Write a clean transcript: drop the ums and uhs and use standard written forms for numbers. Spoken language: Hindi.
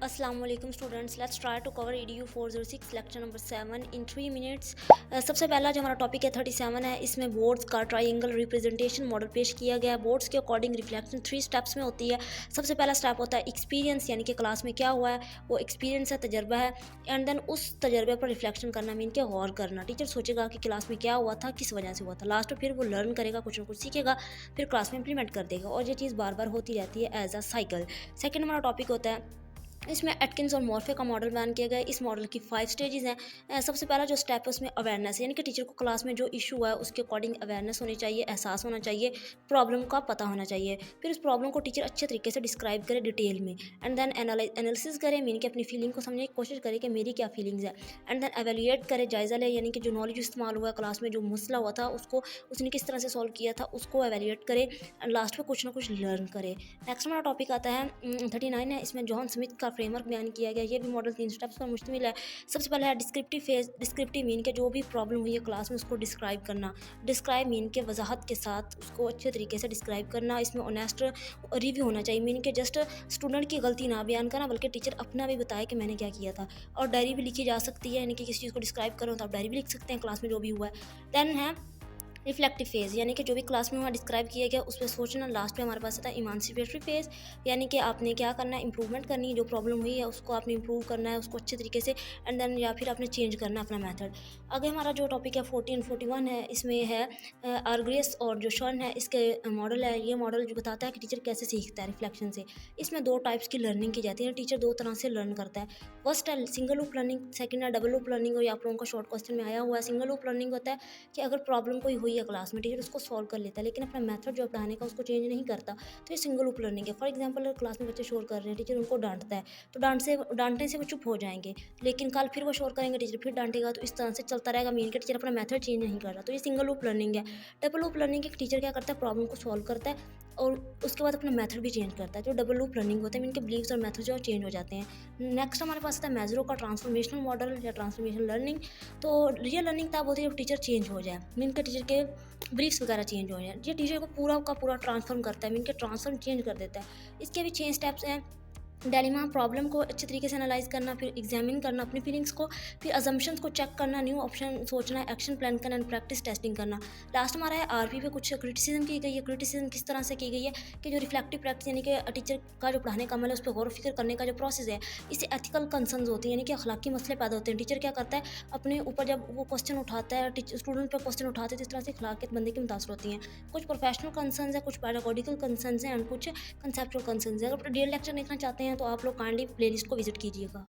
अस्सलाम वालेकुम students, let's try to cover EDU 406 lecture number 7 in 3 minutes. सबसे पहला जो हमारा टॉपिक है 37 है। इसमें बोर्ड्स का ट्रायंगल रिप्रेजेंटेशन मॉडल पेश किया गया है। बोर्ड्स के अकॉर्डिंग रिफ्लेक्शन 3 स्टेप्स में होती है। सबसे पहला स्टेप होता है एक्सपीरियंस, यानी कि क्लास में क्या हुआ है वो एक्सपीरियंस है, तजर्बा है। एंड देन उस तजर्बे पर रिफ्लेक्शन करना, मीन के गौर करना। टीचर सोचेगा कि क्लास में क्या हुआ था, किस वजह से हुआ था। लास्ट में फिर वो लर्न करेगा, कुछ ना कुछ सीखेगा, फिर क्लास में इंप्लीमेंट कर देगा। और ये चीज़ बार बार होती रहती है एज अ साइकिल। सेकेंड हमारा टॉपिक होता है, इसमें एटकिंस और मॉर्फे का मॉडल बयान किया गया है। इस मॉडल की 5 स्टेजेस हैं। सबसे पहला जो स्टेप है उसमें अवेयरनेस, यानी कि टीचर को क्लास में जो इशू है उसके अकॉर्डिंग अवेयरनेस होनी चाहिए, एहसास होना चाहिए, प्रॉब्लम का पता होना चाहिए। फिर उस प्रॉब्लम को टीचर अच्छे तरीके से डिस्क्राइब करे डिटेल में। एंड देन एनालिसिस करे, मीन कि अपनी फीलिंग को समझने की कोशिश करे कि मेरी क्या फीलिंग्स है। एंड देन एवेल्यूएट करे, जायज़ा ले, यानी कि जो नॉलेज इस्तेमाल हुआ है क्लास में, जो मसला हुआ था उसको उसने किस तरह से सॉल्व किया था उसको एवेल्यूएट करे। एंड लास्ट में कुछ ना कुछ लर्न करे। नेक्स्ट हमारा टॉपिक आता है 39 है। इसमें जॉन स्मिथ का फ्रेमवर्क बयान किया गया। ये भी मॉडल 3 स्टेप्स पर मुश्तमिल है। सबसे पहले है डिस्क्रिप्टिव फेज। डिस्क्रिप्टिव मीन के जो भी प्रॉब्लम हुई है क्लास में उसको डिस्क्राइब करना। डिस्क्राइब मीन के वजाहत के साथ उसको अच्छे तरीके से डिस्क्राइब करना। इसमें ऑनेस्ट रिव्यू होना चाहिए, मीन के जस्ट स्टूडेंट की गलती ना बयान करना, बल्कि टीचर अपना भी बताए कि मैंने क्या किया था। और डायरी भी लिखी जा सकती है, यानी कि किसी चीज़ को डिस्क्राइब करो तो आप डायरी भी लिख सकते हैं क्लास में जो भी हुआ है। देन है रिफ्लेक्टिव फेज़, यानी कि जो भी क्लास में वहाँ डिस्क्राइब किया गया उस पर सोचना। लास्ट में हमारे पास आता है इमांसिपेटरी फेज़, यानी कि आपने क्या करना है, इंप्रूवमेंट करनी है। जो प्रॉब्लम हुई है उसको आपने इंप्रूव करना है, उसको अच्छे तरीके से। एंड देन या फिर आपने चेंज करना है अपना मेथड। आगे हमारा जो टॉपिक है 41 है। इसमें है आर्ग्रियस और जो शन है, इसके मॉडल है। ये मॉडल जो बताता है कि टीचर कैसे सीखता है रिफ्लेक्शन से। इसमें 2 टाइप्स की लर्निंग की जाती है। टीचर 2 तरह से लर्न करता है। फर्स्ट है सिंगल लूप लर्निंग, सेकंड है डबल लूप लर्निंग। और ये आप लोगों का शॉर्ट क्वेश्चन में आया हुआ है। सिंगल लूप लर्निंग होता है कि अगर प्रॉब्लम कोई हुई है क्लास में, टीचर उसको सॉल्व कर लेता है, लेकिन अपना मेथड जो पढ़ाने का उसको चेंज नहीं करता। तो ये सिंगल लूप लर्निंग है। फॉर एग्जांपल अगर क्लास में बच्चे शोर कर रहे हैं, टीचर उनको डांटता है, तो डांटने से वो चुप हो जाएंगे, लेकिन कल फिर वो शोर करेंगे, टीचर फिर डांटेगा। तो इस तरह से चलता रहेगा, मीन के टीचर अपना मेथड चेंज नहीं कर रहा। तो ये सिंगल लूप लर्निंग है। डबल लूप लर्निंग के टीचर क्या करता है, प्रॉब्लम को सॉल्व करता है और उसके बाद अपना मेथड भी चेंज करता है। जो डबल लूप लर्निंग होता है, इनके बिलीव्स और मेथड जो चेंज हो जाते हैं। नेक्स्ट हमारे पास आता है मैजरो का ट्रांसफॉर्मेशनल मॉडल या ट्रांसफॉर्मेशन लर्निंग। तो रियल लर्निंग तब होती है जब टीचर चेंज हो जाए, मीन के टीचर के ब्रीफ्स वगैरह चेंज हो जाए। ये टीचर को पूरा का पूरा ट्रांसफॉर्म करता है, मीन के ट्रांसफॉर्म चेंज कर देता है। इसके भी 6 स्टेप्स हैं। डायलेमा, प्रॉब्लम को अच्छे तरीके से एनालाइज करना, फिर एग्जामिन करना अपनी फीलिंग्स को, फिर अजम्पशंस को चेक करना, न्यू ऑप्शन सोचना, एक्शन प्लान करना एंड प्रैक्टिस टेस्टिंग करना। लास्ट हमारा है आरपी पे कुछ क्रिटिसिज्म की गई है। क्रिटिसिज्म किस तरह से की गई है कि जो रिफ्लेक्टिव प्रैक्टिस, यानी कि टीचर का जो पढ़ाने का अमल है उस पर गौर फिक्र करने का जो प्रोसेस है, इससे एथिकल कंसर्न्स होते हैं, यानी कि अखलाकी मसले पैदा होते हैं। टीचर क्या करता है, अपने ऊपर जब वो क्वेश्चन उठाता है, स्टूडेंट पर क्वेश्चन उठाते हैं, तो इस तरह से अखलाकियत बंदे की मुतासर होती हैं। कुछ प्रोफेशनल कंसर्न्स है, कुछ पैडागोजिकल कंसर्न्स हैं एंड कुछ कंसेप्चुअल कंसर्न्स है। अगर डिटेल लेक्चर देखना चाहते हैं तो आप लोग काइंडली प्लेलिस्ट को विजिट कीजिएगा।